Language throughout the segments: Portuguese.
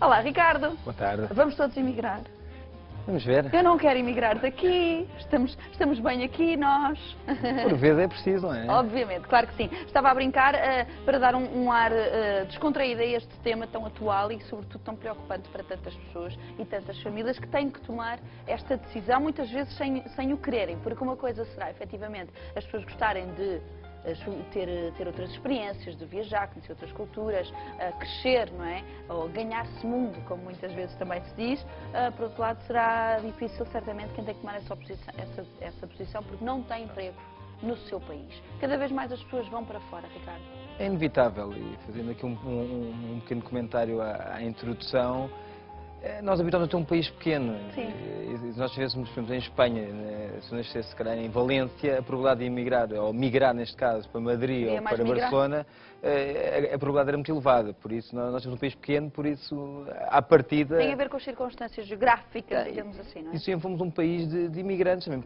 Olá, Ricardo. Boa tarde. Vamos todos emigrar. Vamos ver. Eu não quero emigrar daqui. Estamos bem aqui, nós. Por vezes é preciso, não é? Obviamente, claro que sim. Estava a brincar para dar um ar descontraído a este tema tão atual e, sobretudo, tão preocupante para tantas pessoas e tantas famílias que têm que tomar esta decisão, muitas vezes sem o quererem, porque uma coisa será, efetivamente, as pessoas gostarem de ter outras experiências, de viajar, conhecer outras culturas, crescer, não é? Ou ganhar-se mundo, como muitas vezes também se diz. Por outro lado, será difícil, certamente, quem tem que tomar essa posição, porque não tem emprego no seu país. Cada vez mais as pessoas vão para fora, Ricardo. É inevitável, e fazendo aqui um pequeno comentário à introdução, nós habitamos a um país pequeno. Sim. E se nós estivéssemos, por exemplo, em Espanha, se eu nascesse, se calhar, em Valência, a probabilidade de emigrar, ou migrar, neste caso, para Madrid ou para Barcelona, a probabilidade era muito elevada. Por isso, nós temos um país pequeno, por isso, à partida... Tem a ver com as circunstâncias geográficas, digamos assim, não é? E sempre fomos um país de imigrantes, também,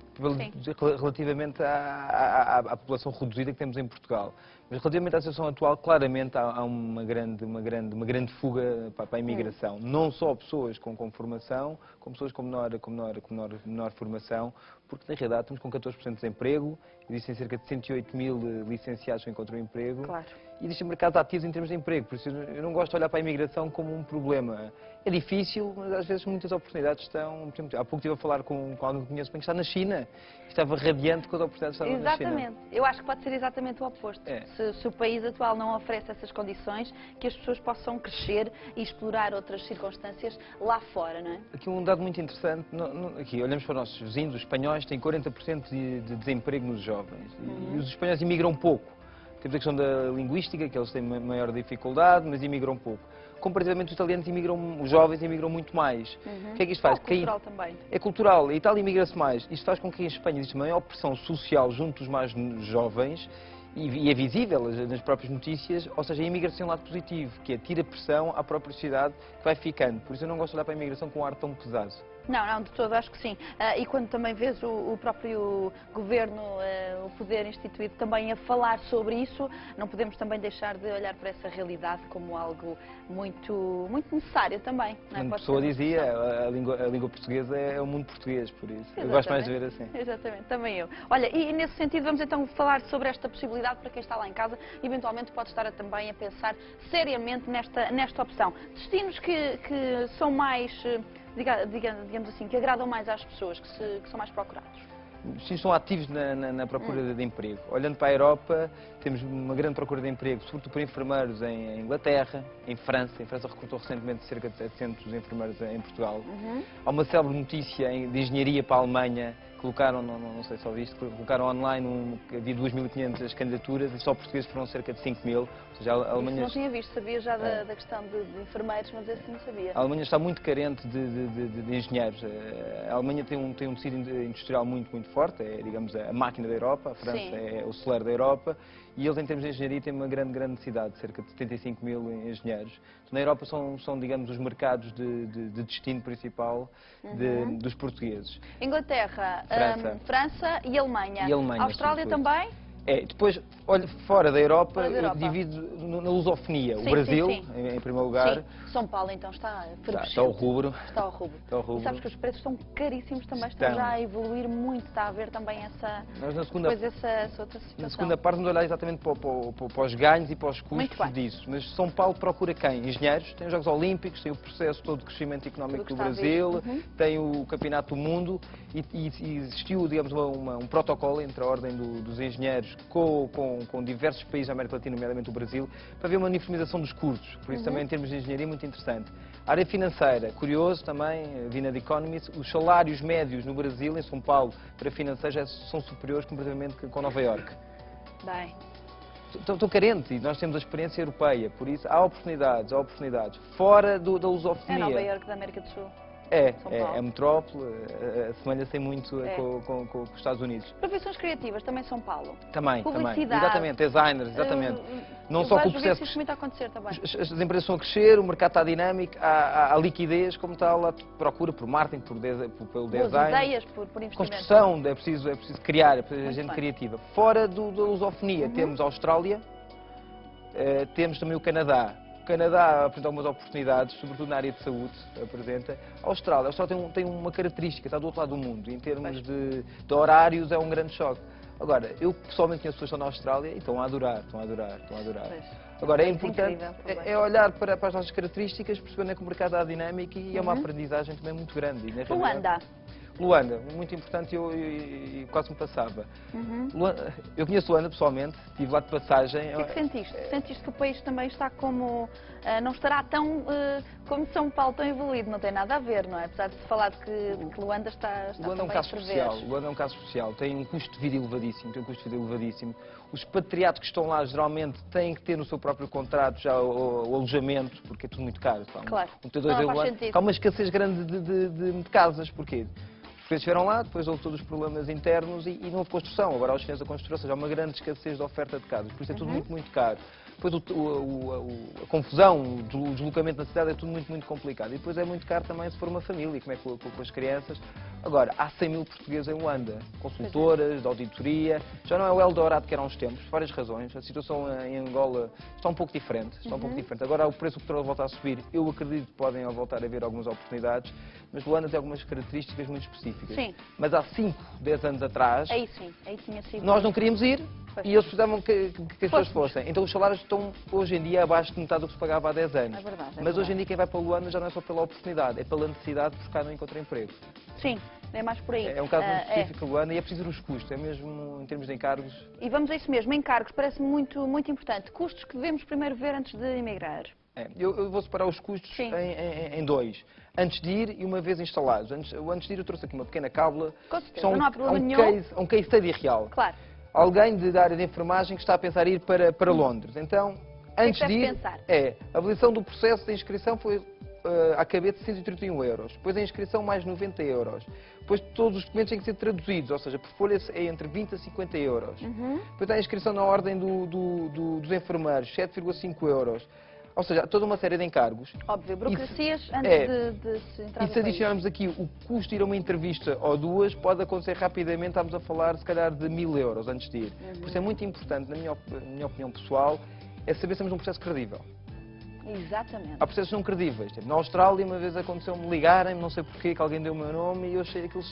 relativamente à população reduzida que temos em Portugal. Mas relativamente à situação atual, claramente há uma grande fuga para a imigração. Não só pessoas com formação, como pessoas com menor formação, porque na realidade estamos com 14% de desemprego, existem cerca de 108 mil licenciados que encontram emprego. Claro. E existem mercados ativos em termos de emprego, por isso eu não gosto de olhar para a imigração como um problema. É difícil, mas às vezes muitas oportunidades estão... Por exemplo, há pouco estive a falar com alguém que conheço bem que está na China, que estava radiante com as oportunidades que estavam na China. Exatamente. Eu acho que pode ser exatamente o oposto. É. Se o país atual não oferece essas condições, que as pessoas possam crescer e explorar outras circunstâncias lá fora, não é? Aqui um dado muito interessante, aqui olhamos para os nossos vizinhos, os espanhóis têm 40% de desemprego nos jovens, e os espanhóis imigram pouco. Temos a questão da linguística, que eles têm maior dificuldade, mas imigram pouco. Comparativamente, os italianos os jovens imigram muito mais. O que é que isto faz? É cultural também. É cultural. A Itália imigra-se mais. Isto faz com que em Espanha exista maior pressão social junto dos mais jovens, e é visível nas próprias notícias, ou seja, a imigração tem um lado positivo, que é tira pressão à própria sociedade que vai ficando. Por isso eu não gosto de olhar para a imigração com um ar tão pesado. Não, de todo, acho que sim. E quando também vês o próprio governo, o poder instituído também a falar sobre isso, não podemos também deixar de olhar para essa realidade como algo muito necessário também. Não é? Uma pessoa dizia, a língua portuguesa é o mundo português, por isso. Exatamente. Eu gosto mais de ver assim. Exatamente, também eu. Olha, e nesse sentido vamos então falar sobre esta possibilidade para quem está lá em casa, eventualmente pode estar também a pensar seriamente nesta opção. Destinos que são mais... digamos assim, que agradam mais às pessoas, que são mais procurados? Sim, estão ativos na procura de emprego. Olhando para a Europa, temos uma grande procura de emprego, sobretudo por enfermeiros em Inglaterra, em França. Em França recrutou recentemente cerca de 700 enfermeiros em Portugal. Há uma célebre notícia de engenharia para a Alemanha, colocaram, não sei se ouviste, colocaram online, havia 2.500 candidaturas e só portugueses foram cerca de 5.000. Ou seja, a Alemanha... Isso não tinha visto, sabia já da questão de enfermeiros, mas esse não sabia. A Alemanha está muito carente de engenheiros. A Alemanha tem um tecido industrial muito forte, é, digamos, a máquina da Europa, a França é o celeiro da Europa, e eles, em termos de engenharia, têm uma grande necessidade, cerca de 75 mil engenheiros. Na Europa são, digamos, os mercados de destino principal dos portugueses. Inglaterra, França e Alemanha. Austrália também? É, depois, olha, fora da Europa, eu divido na lusofonia. O Brasil, em primeiro lugar. Sim. São Paulo, então, está Está ao rubro. Está ao rubro. E sabes que os preços estão caríssimos também, estão já a evoluir muito, está a haver também essa outra situação. Na segunda parte, vamos olhar exatamente para os ganhos e para os custos disso. Mas São Paulo procura quem? Engenheiros, tem os Jogos Olímpicos, tem o processo todo de crescimento económico do Brasil, tem o Campeonato do Mundo e existiu, digamos, um protocolo entre a Ordem dos Engenheiros com diversos países da América Latina, nomeadamente o Brasil, para ver uma uniformização dos custos. Por isso também, em termos de engenharia, é muito interessante. A área financeira, curioso também, vi na The Economist, os salários médios no Brasil, em São Paulo, para financeiro já são superiores comparativamente com Nova Iorque. Bem. Estou carente e nós temos a experiência europeia, por isso há oportunidades. Fora da lusofonia. É Nova Iorque da América do Sul. É a metrópole, assemelha-se muito com os Estados Unidos. Profissões criativas, também São Paulo. Também. Publicidade. Exatamente, designers, exatamente. Não só com o processo. Isso muito a acontecer também. As empresas estão a crescer, o mercado está dinâmico, há liquidez, como tal, há procura por marketing, pelo design. Boas ideias, por investimento. Construção, é preciso criar, é preciso gente criativa. Fora da lusofonia, temos a Austrália, temos também o Canadá. O Canadá apresenta algumas oportunidades, sobretudo na área de saúde, apresenta. A Austrália tem uma característica, está do outro lado do mundo, em termos de horários é um grande choque. Agora, eu pessoalmente conheço pessoas que estão na Austrália e estão a adorar. Agora, é importante olhar para as nossas características, perceber que o mercado há dinâmica e é uma aprendizagem também muito grande. E, Luanda, muito importante e quase me passava. Eu conheço Luanda pessoalmente, estive lá de passagem. O que é que sentiste? Sentiste que o país também está como... não estará tão como São Paulo, tão evoluído, não tem nada a ver, não é? Apesar de se falar de que Luanda está Luanda é um caso especial. Luanda é um caso especial, tem um custo de vida elevadíssimo, Os expatriados que estão lá geralmente têm que ter no seu próprio contrato já o alojamento, porque é tudo muito caro. Claro. Há uma escassez grande de casas, porquê? Os portugueses estiveram lá, depois houve todos os problemas internos e não houve construção. Agora há os chineses a construir, ou seja, há uma grande escassez de oferta de casas, por isso é tudo muito caro. Depois a confusão, o deslocamento na cidade é tudo muito complicado. E depois é muito caro também se for uma família, como é que com as crianças. Agora, há 100 mil portugueses em Luanda, consultoras, de auditoria. Já não é o Eldorado que era há uns tempos, por várias razões. A situação em Angola está um pouco diferente. Agora o preço do petróleo volta a subir. Eu acredito que podem voltar a haver algumas oportunidades, mas Luanda tem algumas características muito específicas. Sim. Mas há 5, 10 anos atrás, aí tinha sido. Nós não queríamos ir. E eles precisavam que as pessoas fossem. Então os salários estão hoje em dia abaixo de metade do que se pagava há 10 anos. É verdade. Mas hoje em dia quem vai para Luanda já não é só pela oportunidade, é pela necessidade de buscar não encontrar emprego. Sim, é mais por aí. É um caso muito específico de Luanda e é preciso ver os custos, é mesmo em termos de encargos. E vamos a isso mesmo, encargos, parece-me muito importante. Custos que devemos primeiro ver antes de emigrar. Eu vou separar os custos em dois. Antes de ir e uma vez instalados. Antes de ir eu trouxe aqui uma pequena cábula. Com certeza, não há problema nenhum. Um case study real. Claro. Alguém da área de enfermagem que está a pensar em ir para Londres. Então, antes de ir, a avaliação do processo de inscrição foi à cabeça de 131 euros. Depois a inscrição mais 90 euros. Depois todos os documentos têm que ser traduzidos, ou seja, por folha é entre 20 a 50 euros. Depois a inscrição na ordem dos enfermeiros, 7,5 euros. Ou seja, toda uma série de encargos. Óbvio, burocracias antes de se entrar no país. E se adicionarmos aqui o custo de ir a uma entrevista ou duas, pode acontecer rapidamente, estamos a falar se calhar de 1000 euros antes de ir. Por isso é muito importante, na minha opinião pessoal, é saber se temos um processo credível. Exatamente. Há processos não credíveis. Na Austrália, uma vez aconteceu-me ligarem-me, não sei porquê, que alguém deu o meu nome e eu achei aquilo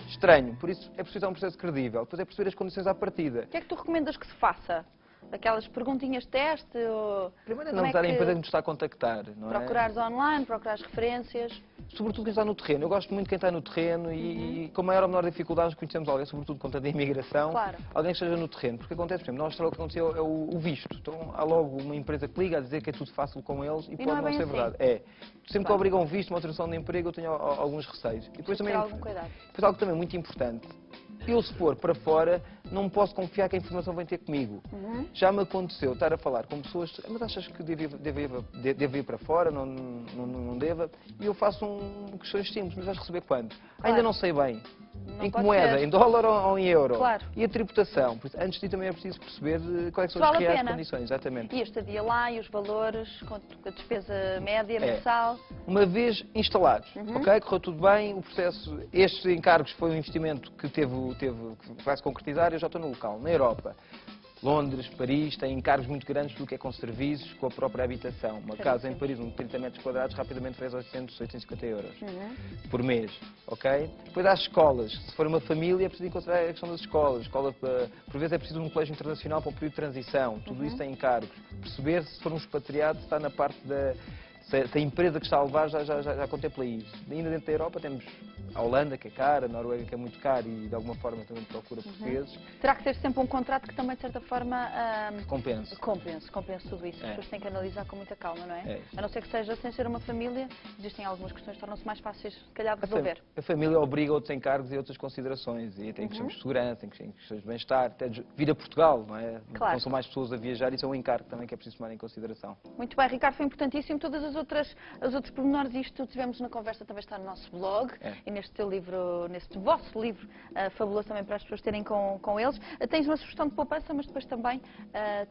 estranho. Por isso é preciso ter um processo credível. Depois é perceber as condições à partida. O que é que tu recomendas que se faça? Aquelas perguntinhas de teste? Primeiro, analisar a empresa que nos está a contactar. Não procurares online, procurares referências. Sobretudo quem está no terreno. Eu gosto muito de quem está no terreno e com maior ou menor dificuldade conhecemos alguém, sobretudo quando tem imigração, alguém que esteja no terreno. Porque acontece, por exemplo, na Austrália o que aconteceu é o visto. Então há logo uma empresa que liga a dizer que é tudo fácil com eles e pode não ser verdade. Sempre que obrigam um visto, uma autorização de emprego, eu tenho alguns receios. E depois também algum cuidado. Depois algo também muito importante. Eu, se for para fora, não posso confiar que a informação vem ter comigo. Já me aconteceu estar a falar com pessoas, mas achas que devo ir para fora, não deva? E eu faço questões simples, mas vais receber quando? Ainda não sei bem. Em que moeda? Em dólar ou em euro? Claro. E a tributação? Antes de ir também é preciso perceber quais são as reais condições. Exatamente. E a estadia lá e os valores, a despesa média, mensal? Uma vez instalados, ok? Correu tudo bem, o processo, estes encargos foi um investimento que que vai se concretizar, eu já estou no local, na Europa. Londres, Paris, têm encargos muito grandes do que é com serviços, com a própria habitação. Uma casa em Paris, de 30 metros quadrados, rapidamente faz 850 euros por mês, ok? Depois há escolas. Se for uma família, é preciso encontrar a questão das escolas. Por vezes é preciso um colégio internacional para um período de transição. Tudo isso tem encargos. Perceber se for um expatriado, se está na parte da... Se a empresa que está a levar já contempla isso. Ainda dentro da Europa temos a Holanda, que é cara, a Noruega, que é muito cara e de alguma forma também procura portugueses. Terá que ter sempre um contrato que também, de certa forma, compense tudo isso. As pessoas têm que analisar com muita calma, não é? A não ser que seja sem ser uma família, existem algumas questões que tornam-se mais fáceis, se calhar, de resolver. A família obriga outros encargos e outras considerações. E tem questões de segurança, tem questões de bem-estar, até de vir a Portugal, não é? Claro. Não são mais pessoas a viajar, isso é um encargo também que é preciso tomar em consideração. Muito bem, Ricardo, foi importantíssimo. Todas os outros pormenores, isto tivemos na conversa, também está no nosso blog. E neste teu livro, neste vosso livro fabuloso também para as pessoas terem com eles. Tens uma sugestão de poupança, mas depois também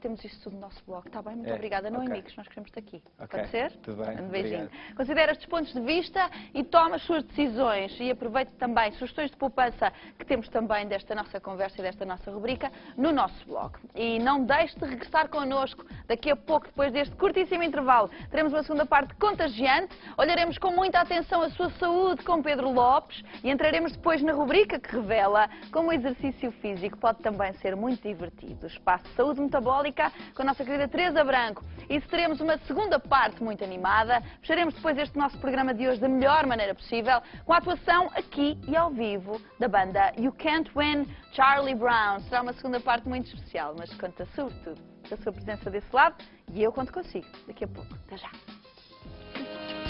temos isto tudo no nosso blog. Está bem? Muito obrigada. Não amigos, nós queremos-te aqui. Pode ser? Tudo bem. Um beijinho. Obrigado. Considera estes pontos de vista e toma as suas decisões e aproveite também sugestões de poupança que temos também desta nossa conversa e desta nossa rubrica no nosso blog. E não deixe de regressar connosco daqui a pouco, depois deste curtíssimo intervalo. Teremos uma segunda parte contagiante, olharemos com muita atenção a sua saúde com Pedro Lopes e entraremos depois na rubrica que revela como o exercício físico pode também ser muito divertido. O espaço de saúde metabólica com a nossa querida Teresa Branco. E se teremos uma segunda parte muito animada, fecharemos depois este nosso programa de hoje da melhor maneira possível, com a atuação aqui e ao vivo da banda You Can't Win, Charlie Brown. Será uma segunda parte muito especial, mas conta sobretudo da sua presença desse lado e eu conto consigo daqui a pouco. Até já!